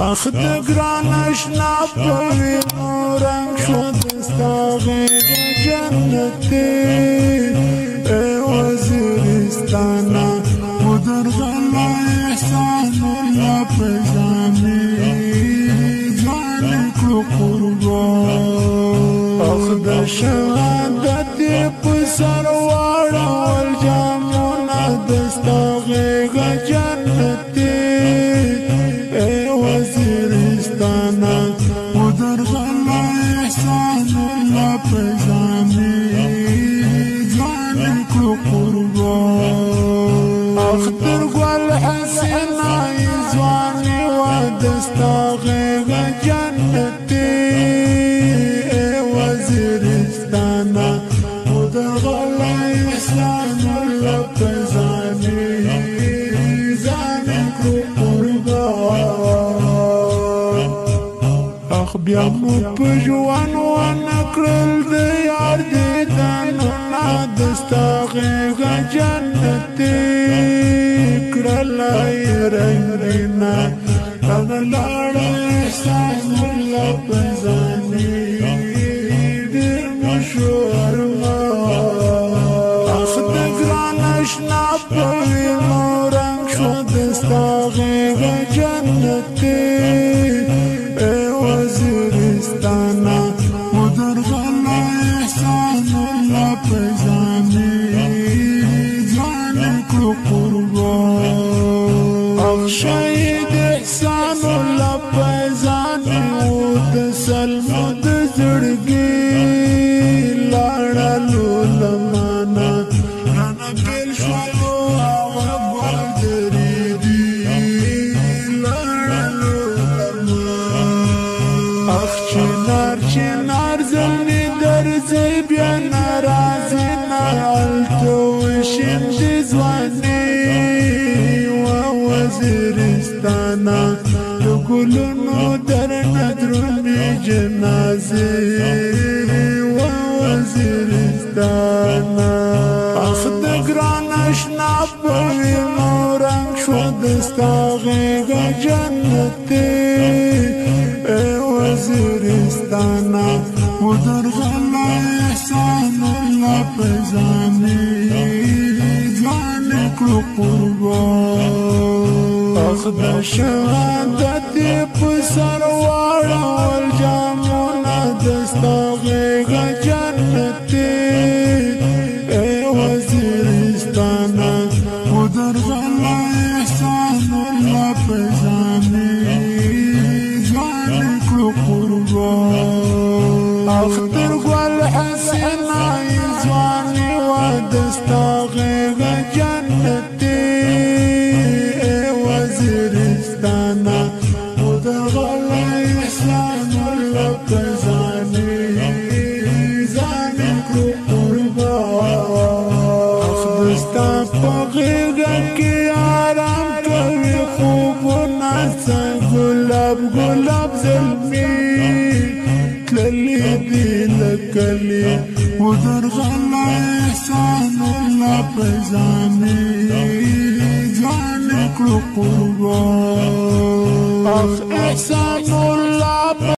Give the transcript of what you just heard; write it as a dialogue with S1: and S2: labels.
S1: اخ د ګران اشنا په وینو رنګ شو دستا غېږ جنتي ای وزیرستانه مو درغلی احسان الله په ځانې ځوانې کړو قربان اخ د شهادت یې په سر واړول جامونه دستا غېږ جنتي اختر گل حسینه ځواني وه دستا غېږ جنتي ای وزیرستانه مو درغلی احسان الله په ځانې کړو قربان اخ بیا مو په ژوند ونه کړل د یار دیدنونه دستا غېږ جنتي کړلی رنګینه رانه لاړه احسان الله په ځانې ډېر مشهور اخ د ګران اشنا په وینو رنګ شو دستا غېږ جنتي ای وزیرستانه مو درغلی احسان الله په ځانې ځوانې کړو قربان اخ شهید احسان الله په ځانې و د سلمو د زړګي لاړلو لمانه رانه بېل شولو هغه ګل درېدي لاړلو لمانه اخ چنار زلمې درځي بیا ناراضي نه هلته وشیندې ځواني وه وزیرستانه د ګلونو درنه درومې جنازې وه وزیرستانه اخ د ګران اشنا په وینو رنګ شو دستا غېږ جنتي ای وزیرستانه مو درغلی احسان الله په ځانې ځوانې کړو قربان اخ د شهادت یې په سر واړول جامونه دستا غېږ جنتي ای وزیرستانه مو درغلی احسان الله په ځانې ځوانې کړو قربان اختر گل حسینه ځواني وه دستا غېږ جنتي ای وزیرستانه مو درغلی احسان الله په ځانې کړو قربان اخ دستا په غېږه کې آرام کوي خوبونه ګلاب ګلاب زلمي تللی دی لکلی و درغلی احسان الله په ځانې ځوانې کړو قربان اخ احسان الله